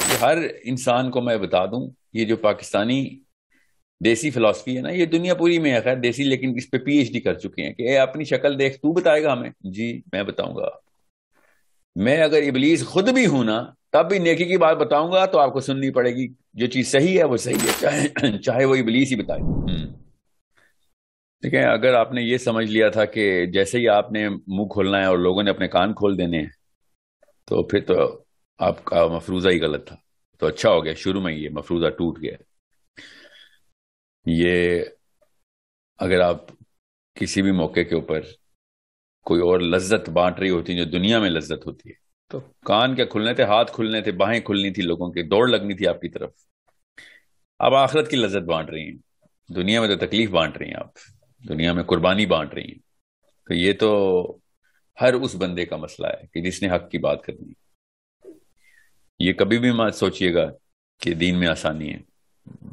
یہ ہر انسان کو میں بتا دوں، یہ جو پاکستانی دیسی فلسفی ہے نا، یہ دنیا پوری میں ہے، خیر دیسی، لیکن اس پہ پی ایچ ڈی کر چکے ہیں کہ اے اپنی شکل دیکھ، تو بتائے گا ہمیں؟ جی میں بتاؤں گا۔ میں اگر ابلیس خود بھی ہوں نا، تب بھی نیکی کی بات بتاؤں گا تو آپ کو سننی پڑے گی۔ جو چیز صحیح ہے وہ صحیح ہے، چاہے وہ ابلیس ہی بتائے۔ ٹھیک ہے، اگر آپ نے یہ سمجھ لیا تھا کہ جیسے ہی آپ نے منہ کھولنا ہے اور لوگوں نے اپنے کان کھول دینے ہیں، تو پھر تو آپ کا مفروضہ ہی غلط تھا۔ تو اچھا ہو گیا شروع میں یہ مفروضہ ٹوٹ گیا۔ یہ اگر آپ کسی بھی موقع کے اوپر کوئی اور لذت بانٹ رہی ہوتی جو دنیا میں لذت ہوتی ہے، تو کان کیا کھلنے تھے، ہاتھ کھلنے تھے، باہیں کھلنی تھی، لوگوں کی دوڑ لگنی تھی آپ کی طرف۔ آپ آخرت کی لذت بانٹ رہی ہیں، دنیا میں تو تکلیف بانٹ رہی ہیں، آپ دنیا میں قربانی بانٹ رہی ہیں۔ تو یہ تو ہر اس بندے کا مسئلہ ہے کہ جس نے حق کی بات کرنی ہے۔ یہ کبھی بھی مت سوچئے گا کہ دین میں آسانی ہے۔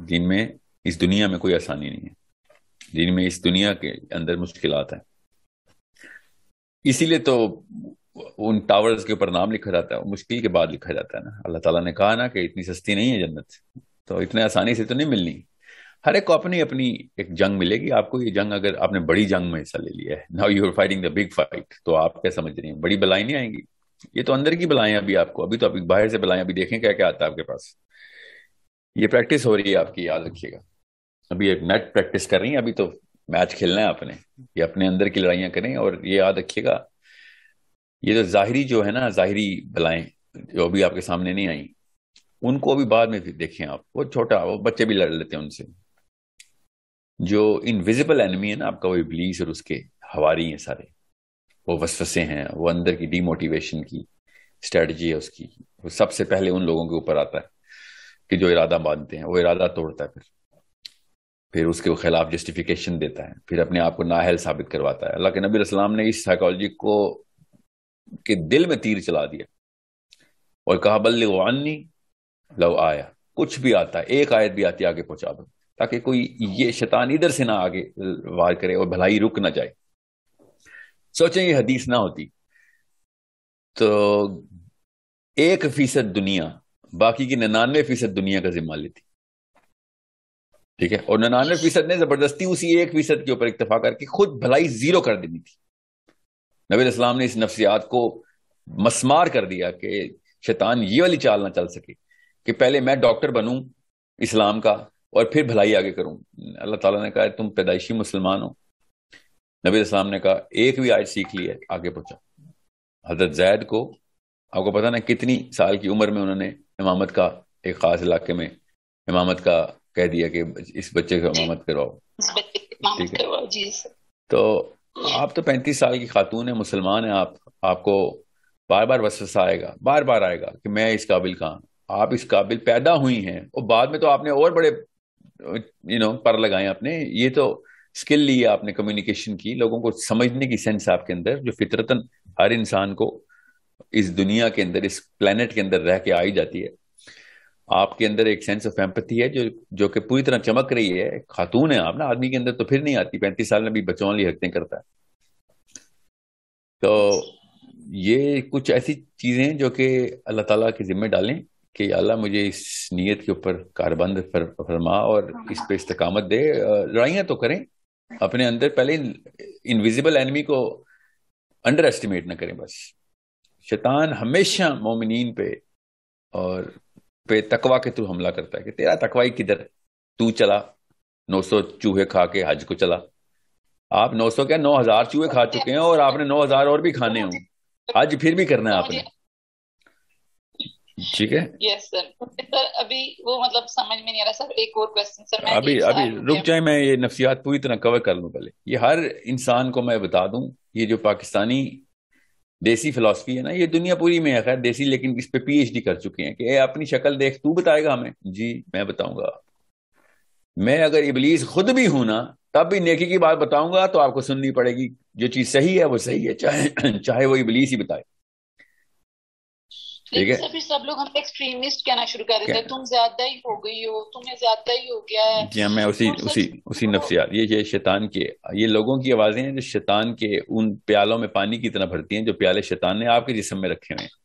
دین میں، اس دنیا میں کوئی آسانی نہیں ہے۔ دین میں اس دنیا کے اندر مشکلات ہیں۔ اسی لیے تو ان ٹاورز کے اوپر نام لکھا جاتا ہے، مشکل کے بعد لکھا جاتا ہے نا۔ اللہ تعالیٰ نے کہا نا کہ اتنی سستی نہیں ہے جنت، تو اتنے آسانی سے تو نہیں ملنی۔ ہر ایک کو اپنی اپنی ایک جنگ ملے گی۔ آپ کو یہ جنگ، اگر آپ نے بڑی جنگ میں حصہ لے لیا ہے، now you are fighting the big fight, تو آپ کیا سمجھ رہی ہیں بڑی بلائیں نہیں آئیں گی؟ یہ تو اندر کی بلائیں ابھی آپ کو، ابھی تو ابھی باہر سے بلائیں، ابھی دیکھیں کیا کیا آتا ہے آپ کے پاس۔ یہ پریکٹس ہو رہی ہے آپ کی، یاد رکھیے گا۔ ابھی ایک نیٹ پریکٹس کر رہی ہیں، ابھی تو میچ کھیلنا ہے آپ نے۔ یہ اپنے اندر کی لڑائیاں کریں، اور یہ یاد رکھیے گا، یہ جو ظاہری جو ہے نا، ظاہری بلائیں جو ابھی آپ کے سامنے نہیں آئیں، ان کو ابھی بعد میں دیکھیں آپ۔ وہ چھوٹا، وہ بچے بھی لڑ لیتے ہیں ان سے۔ جو انویزیبل اینمی ہے نا آپ کا، وہ ابلیس اور اس کے حواری ہیں سارے، وہ وسوسے ہیں، وہ اندر کی ڈی موٹیویشن کی اسٹریٹجی ہے اس کی۔ وہ سب سے پہلے ان لوگوں کے اوپر آتا ہے کہ جو ارادہ باندھتے ہیں، وہ ارادہ توڑتا ہے، پھر اس کے خلاف جسٹیفیکیشن دیتا ہے، پھر اپنے آپ کو نااہل ثابت کرواتا ہے۔ اللہ کے نبی علیہ السلام نے اس سائیکالوجی کو کے دل میں تیر چلا دیا اور کہا بلغوا عنی لو آیا، کچھ بھی آتا ہے، ایک آیت بھی آتی ہے آگے پہنچا دو، تاکہ کوئی یہ شیطان ادھر سے نہ آگے وار کرے اور بھلائی رک نہ جائے۔ سوچیں یہ حدیث نہ ہوتی تو 1% دنیا باقی کی 99% دنیا کا ذمہ لیتی، ٹھیک ہے؟ اور 99% نے زبردستی اسی 1% کے اوپر اکتفا کر کے خود بھلائی زیرو کر دینی تھی۔ نبی علیہ السلام نے اس نفسیات کو مسمار کر دیا کہ شیطان یہ والی چال نہ چل سکے کہ پہلے میں ڈاکٹر بنوں اسلام کا اور پھر بھلائی آگے کروں۔ اللہ تعالیٰ نے کہا تم پیدائشی مسلمان ہو۔ نبی علیہ السلام نے کہا ایک بھی آیت سیکھ لی ہے آگے پہنچا۔ حضرت زید کو، آپ کو پتا نا کتنی سال کی عمر میں انہوں نے امامت کا، ایک خاص علاقے میں امامت کا کہہ دیا کہ اس بچے کو امامت کرواؤ، ٹھیک ہے؟ تو آپ تو 35 سال کی خاتون ہیں، مسلمان ہیں، آپ کو بار بار وسوسہ آئے گا، بار بار آئے گا کہ میں اس قابل کہاں۔ آپ اس قابل پیدا ہوئی ہیں، اور بعد میں تو آپ نے اور بڑے پر لگائے آپ نے۔ یہ تو اسکل لی ہے آپ نے، کمیونیکیشن کی، لوگوں کو سمجھنے کی سینس آپ کے اندر، جو فطرتاً ہر انسان کو اس دنیا کے اندر، اس پلانٹ کے اندر رہ کے آئی جاتی ہے۔ آپ کے اندر ایک سینس آف ایمپتھی ہے جو کہ پوری طرح چمک رہی ہے۔ خاتون ہے آپ نا، آدمی کے اندر تو پھر نہیں آتی، 35 سال میں بھی بچوں والی حرکتیں کرتا ہے۔ تو یہ کچھ ایسی چیزیں جو کہ اللہ تعالیٰ کے ذمہ ڈالیں کہ یا اللہ مجھے اس نیت کے اوپر کاربند فرما اور اس پہ استقامت دے۔ لڑائیاں تو کریں اپنے اندر، پہلے انویزیبل اینمی کو انڈر ایسٹیمیٹ نہ کریں۔ بس شیطان ہمیشہ مومنین پہ اور پہ تقوی کے تھرو حملہ کرتا ہے کہ تیرا تقوی کدھر، تو چلا 900 چوہے کھا کے حج کو چلا۔ آپ 900 کیا 9000 چوہے کھا چکے ہیں، اور آپ نے 9000 اور بھی کھانے ہوں، حج پھر بھی کرنا ہے آپ نے، ٹھیک ہے؟ یس سر۔ سر ابھی وہ مطلب سمجھ میں نہیں آ رہا سر، ایک اور کوسچن سر، میں ابھی رک جائیں، میں یہ نفسیات پوری طرح کور کر لوں پہلے۔ یہ ہر انسان کو میں بتا دوں، یہ جو پاکستانی دیسی فلسفی ہے نا، یہ دنیا پوری میں ہے، خیر دیسی، لیکن اس پہ پی ایچ ڈی کر چکے ہیں کہ اے اپنی شکل دیکھ، تو بتائے گا ہمیں؟ جی میں بتاؤں گا۔ میں اگر ابلیس خود بھی ہوں نا، تب بھی نیکی کی بات بتاؤں گا تو آپ کو سننی پڑے گی۔ جو چیز صحیح ہے وہ صحیح ہے، چاہے وہ ابلیس ہی بتائے، ٹھیک ہے؟ سب لوگ ہم ایکسٹریمسٹ کہنا شروع کر دیتے ہیں، تم زیادہ ہی ہو گئی ہو، تمہیں زیادہ ہی ہو گیا ہے۔ جی میں اسی نفسیات، یہ شیطان کے، یہ لوگوں کی آوازیں ہیں جو شیطان کے ان پیالوں میں پانی کی طرح بھرتی ہیں، جو پیالے شیطان نے آپ کے جسم میں رکھے ہوئے ہیں۔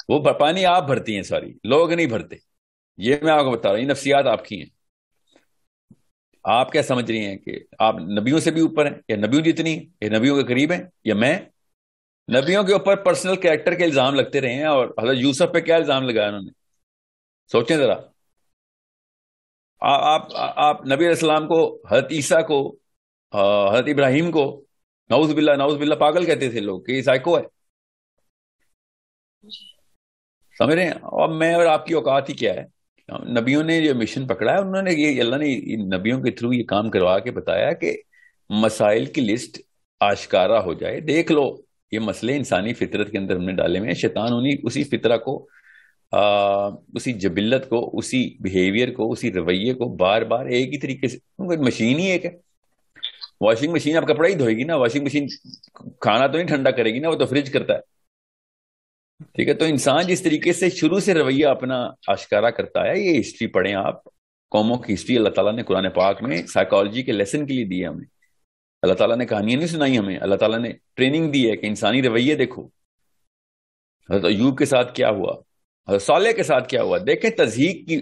وہ پانی آپ بھرتی ہیں، سوری لوگ نہیں بھرتے۔ یہ میں آپ کو بتا رہا ہوں، یہ نفسیات آپ کی ہیں. آپ کیا سمجھ رہی ہیں کہ آپ نبیوں سے بھی اوپر ہیں، یا نبیوں جتنی ہیں، یا نبیوں کے قریب ہیں، یا میں؟ نبیوں کے اوپر پرسنل کریکٹر کے الزام لگتے رہے ہیں، اور حضرت یوسف پہ کیا الزام لگایا انہوں نے؟ سوچیں ذرا. آپ نبی علیہ السلام کو، حضرت عیسیٰ کو، حضرت ابراہیم کو نعوذ باللہ نعوذ باللہ پاگل کہتے تھے لوگ کہ یہ سائیکو ہے. سمجھ رہے ہیں؟ اور میں اور آپ کی اوقات ہی کیا ہے؟ نبیوں نے جو مشن پکڑا ہے، انہوں نے یہ، اللہ نے نبیوں کے تھرو یہ کام کروا کے بتایا کہ مسائل کی لسٹ آشکارا ہو جائے. دیکھ لو یہ مسئلے انسانی فطرت کے اندر ہم نے ڈالے ہوئے ہیں. شیطان اسی فطرہ کو، اسی جبلت کو، اسی بیہیویئر کو، اسی رویے کو بار بار ایک ہی طریقے سے، مشین ہی ایک ہے. واشنگ مشین اب کپڑا ہی دھوئے گی نا، واشنگ مشین کھانا تو نہیں ٹھنڈا کرے گی نا، وہ تو فریج کرتا ہے. ٹھیک ہے، تو انسان جس طریقے سے شروع سے رویہ اپنا آشکارا کرتا ہے، یہ ہسٹری پڑھیں آپ، قوموں کی ہسٹری اللہ تعالیٰ نے قرآن پاک میں سائیکالوجی کے لیسن کے لیے دی ہے ہمیں. اللہ تعالیٰ نے کہانیاں نہیں سنائی ہمیں، اللہ تعالیٰ نے ٹریننگ دی ہے کہ انسانی رویے دیکھو. حضرت ایوب کے ساتھ کیا ہوا، حضرت صالح کے ساتھ کیا ہوا. دیکھیں تضحیق کی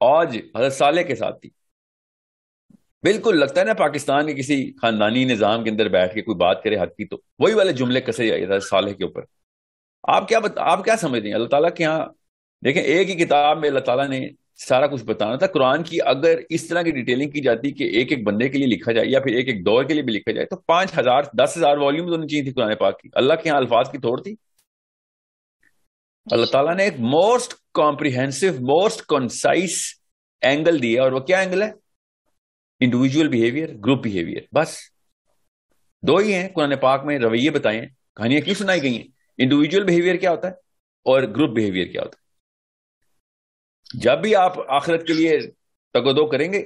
اوج حضرت صالح کے ساتھ تھی. بالکل لگتا ہے نا پاکستان کے کسی خاندانی نظام کے اندر بیٹھ کے کوئی بات کرے حق کی تو وہی والے جملے کسے جائے حضرت صالح کے اوپر. آپ کیا سمجھتے ہیں اللہ تعالیٰ کے ہاں؟ دیکھیں ایک ہی کتاب میں اللہ تعالیٰ نے سارا کچھ بتانا تھا. قرآن کی اگر اس طرح کی ڈیٹیلنگ کی جاتی کہ ایک ایک بندے کے لیے لکھا جائے یا پھر ایک ایک دور کے لیے بھی لکھا جائے تو 5,000 10,000 والیوم ہونی چاہیے تھی قرآن پاک کی. اللہ کے ہاں الفاظ کی تھوڑ تھی. اللہ تعالیٰ نے ایک most comprehensive, most concise angle دیا، اور وہ کیا اینگل ہے؟ Individual behaviour, group behaviour. بس دو ہی ہیں قرآن پاک میں رویے بتائے ہیں. کہانیاں کیوں سنائی گئی ہیں؟ انڈیویجول بیہیویئر کیا ہوتا ہے اور گروپ بیہیویئر کیا ہوتا ہے. جب بھی آپ آخرت کے لیے تگودو کریں گے،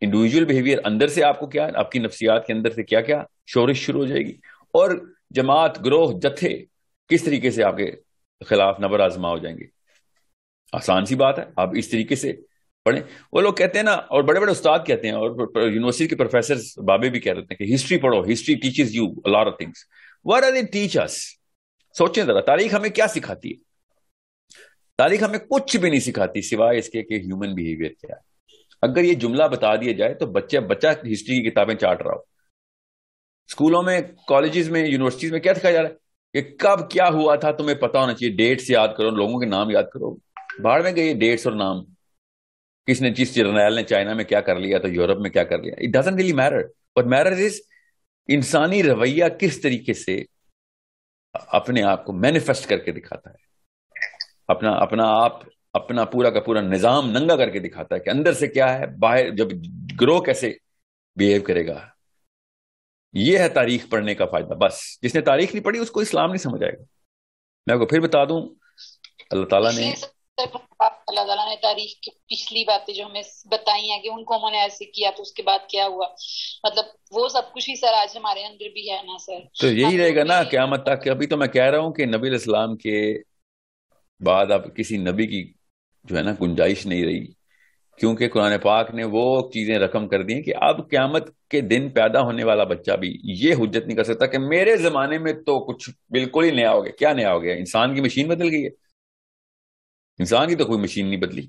انڈیویجول بیہیویئر اندر سے آپ کو کیا، آپ کی نفسیات کے اندر سے کیا کیا شورش شروع ہو جائے گی، اور جماعت، گروہ، جتھے کس طریقے سے آپ کے خلاف نبر آزما ہو جائیں گے. آسان سی بات ہے، آپ اس طریقے سے پڑھیں. وہ لوگ کہتے ہیں نا، اور بڑے بڑے استاد کہتے ہیں، اور یونیورسٹی کے پروفیسر بابے بھی کہہ رہے ہیں کہ ہسٹری پڑھو، history teaches you a lot of things. What does it teach us؟ سوچیں ذرا، تاریخ ہمیں کیا سکھاتی ہے؟ تاریخ ہمیں کچھ بھی نہیں سکھاتی سوائے اس کے کہ ہیومن بیہیویئر کیا ہے. اگر یہ جملہ بتا دیا جائے تو بچہ ہسٹری کی کتابیں چاٹ رہا ہو. اسکولوں میں، کالجز میں، یونیورسٹیز میں کیا دکھایا جا رہا ہے کہ کب کیا ہوا تھا تمہیں پتا ہونا چاہیے. ڈیٹس یاد کرو، لوگوں کے نام یاد کرو. باہر میں گئے ڈیٹس اور نام، کس نے، جس جرنیل نے چائنا میں کیا کر لیا تو یورپ میں کیا کر لیا. It doesn't really matter. What matters is انسانی رویہ کس طریقے سے اپنے آپ کو مینیفیسٹ کر کے دکھاتا ہے، اپنا پورا کا پورا نظام ننگا کر کے دکھاتا ہے کہ اندر سے کیا ہے، باہر جب گروہ کیسے بیہیو کرے گا. یہ ہے تاریخ پڑھنے کا فائدہ. بس جس نے تاریخ نہیں پڑھی اس کو اسلام نہیں سمجھ آئے گا. میں آپ کو پھر بتا دوں، اللہ تعالیٰ نے تاریخ کی پچھلی باتیں جو ہمیں بتائی ہیں کہ ان قوموں نے ایسے کیا تو اس کے بعد کیا ہوا، مطلب وہ سب کچھ ہی سر آج ہمارے اندر بھی ہے نا سر. تو یہی رہے گا نا قیامت تک. ابھی تو میں کہہ رہا ہوں کہ نبی علیہ السلام کے بعد اب کسی نبی کی جو ہے نا گنجائش نہیں رہی، کیونکہ قرآن پاک نے وہ چیزیں رقم کر دی ہیں کہ اب قیامت کے دن پیدا ہونے والا بچہ بھی یہ حجت نہیں کر سکتا کہ میرے زمانے میں تو کچھ بالکل ہی نیا ہو گیا. کیا نیا ہو گیا؟ انسان کی مشین بدل گئی ہے. انسان کی تو کوئی مشین نہیں بدلی،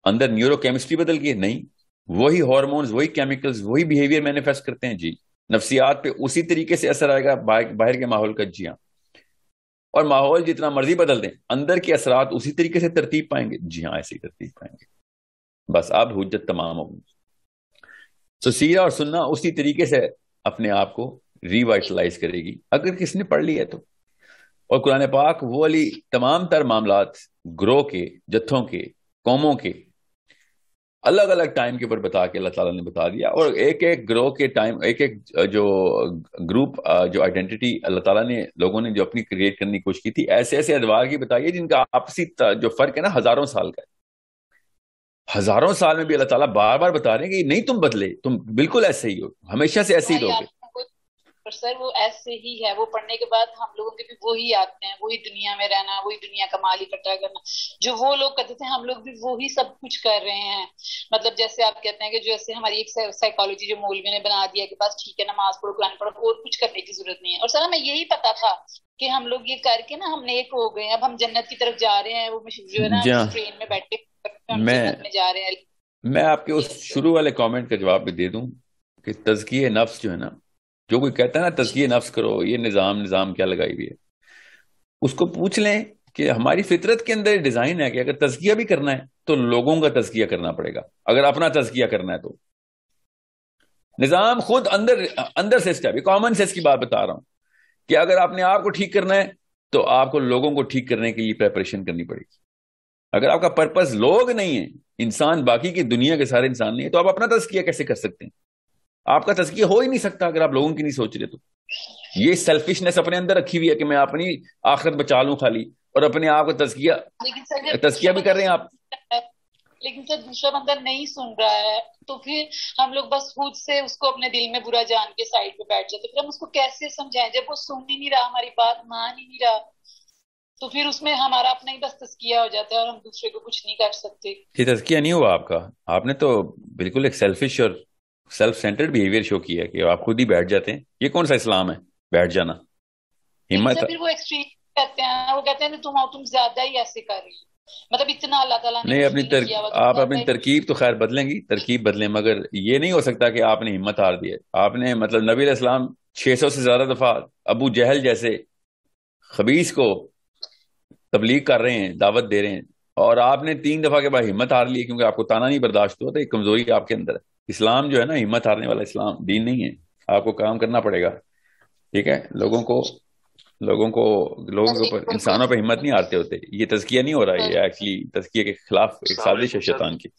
اندر نیورو کیمسٹری بدل گئی ہے. نہیں، وہی ہارمونز، وہی کیمیکلز، وہی بیہیویئر مینیفیسٹ کرتے ہیں. جی، نفسیات پہ اسی طریقے سے اثر آئے گا باہر کے ماحول کا. جی ہاں، اور ماحول جتنا مرضی بدل دیں، اندر کے اثرات اسی طریقے سے ترتیب پائیں گے. جی ہاں، ایسی ترتیب پائیں گے. بس اب حجت تمام ہوگی. تو سیرہ اور سننا اسی طریقے سے اپنے آپ کو ریوائٹلائز کرے گی اگر کس نے پڑھ لی ہے تو. اور قرآن پاک وہ والی تمام تر معاملات گروہ کے، جتھوں کے، قوموں کے الگ الگ ٹائم کے اوپر بتا کے اللہ تعالیٰ نے بتا دیا. اور ایک ایک گروہ کے ٹائم، ایک ایک جو گروپ، جو آئیڈینٹی اللہ تعالیٰ نے لوگوں نے جو اپنی کریٹ کرنے کی کوشش کی تھی، ایسے ایسے ادوار کی بتائی ہے جن کا آپسی جو فرق ہے نا ہزاروں سال کا ہے. ہزاروں سال میں بھی اللہ تعالیٰ بار بار بتا رہے ہیں کہ نہیں تم بدلے، تم بالکل ایسے ہی ہو، ہمیشہ سے ایسے ہی رہو گے. سر وہ ایسے ہی ہے، وہ پڑھنے کے بعد ہم لوگوں کے بھی وہی آتے ہیں، وہی دنیا میں رہنا، وہی دنیا کا مال اکٹھا کرنا جو وہ لوگ کرتے تھے، ہم لوگ بھی وہی سب کچھ کر رہے ہیں. مطلب جیسے آپ کہتے ہیں کہ جیسے ہماری ایک سائیکالوجی جو مولوی نے بنا دیا کہ بس ٹھیک ہے نماز پڑھو، قرآن پڑھو، اور کچھ کرنے کی ضرورت نہیں ہے. اور سر ہمیں یہی پتا تھا کہ ہم لوگ یہ کر کے نا ہم نیک ہو گئے، اب ہم جنت کی طرف جا رہے ہیں. وہ جو ہے نا ٹرین میں بیٹھ کے ہم جنت میں جا رہے ہیں. میں آپ کے اس شروع والے کامنٹ کا جواب بھی دے دوں کہ تزکیہ نفس جو ہے نا، جو کوئی کہتا ہے نا تزکیہ نفس کرو، یہ نظام کیا لگائی ہوئی ہے، اس کو پوچھ لیں کہ ہماری فطرت کے اندر ڈیزائن ہے کہ اگر تزکیہ بھی کرنا ہے تو لوگوں کا تزکیہ کرنا پڑے گا. اگر اپنا تزکیہ کرنا ہے تو نظام خود اندر سے اسٹیپ، کامن سینس کی بات بتا رہا ہوں کہ اگر آپ نے آپ کو ٹھیک کرنا ہے تو آپ کو لوگوں کو ٹھیک کرنے کے لیے پریپریشن کرنی پڑے گی. اگر آپ کا پرپز لوگ نہیں ہے، انسان، باقی کی دنیا کے سارے انسان نہیں ہے، تو آپ اپنا تزکیہ کیسے کر سکتے ہیں؟ آپ کا تزکیہ ہو ہی نہیں سکتا اگر آپ لوگوں کی نہیں سوچ رہے. تو یہ سیلفشنس اپنے اندر رکھی ہوئی ہے کہ میں اپنی آخرت بچا لوں خالی، اور اپنے آپ کا تزکیہ بھی کر رہے ہیں آپ. لیکن سر دوسرا بندہ نہیں سن رہا ہے تو پھر ہم لوگ بس خود سے اس کو اپنے دل میں برا جان کے سائڈ پہ بیٹھ جاتے. پھر ہم اس کو کیسے سمجھائیں جب وہ سن ہی نہیں رہا، ہماری بات مان ہی نہیں رہا؟ تو پھر اس میں ہمارا اپنا ہی بس تزکیہ ہو جاتا ہے اور ہم دوسرے کو کچھ نہیں کر سکتے. یہ تزکیہ نہیں ہوا آپ کا، آپ نے تو بالکل ایک سیلفش اور سیلف سینٹرڈ بیہیویئر شو کیا کہ آپ خود ہی بیٹھ جاتے ہیں. یہ کون سا اسلام ہے بیٹھ جانا؟ ہمت. پھر وہ ایکسٹریم کہتے ہیں، وہ کہتے ہیں تم زیادہ ہی ایسے کر رہی ہو، مطلب اتنا اللہ تعالیٰ نے نہیں، آپ اپنی ترکیب تو خیر بدلیں گی، ترکیب بدلیں، مگر یہ نہیں ہو سکتا کہ آپ نے ہمت ہار دی ہے. آپ نے مطلب نبی علیہ السلام 600 سے زیادہ دفعہ ابو جہل جیسے خبیث کو تبلیغ کر رہے ہیں، دعوت دے رہے ہیں، اور آپ نے 3 دفعہ کے بعد ہمت ہار لی کیونکہ آپ کو تانا نہیں برداشت ہوا. تو ایک کمزوری آپ کے اندر ہے. اسلام جو ہے نا ہمت ہارنے والا اسلام دین نہیں ہے. آپ کو کام کرنا پڑے گا، ٹھیک ہے؟ لوگوں کے اوپر، انسانوں پہ ہمت نہیں ہارتے ہوتے. یہ تزکیہ نہیں ہو رہا ہے، یہ ایکچولی تزکیہ کے خلاف ایک سازش ہے شیطان کی.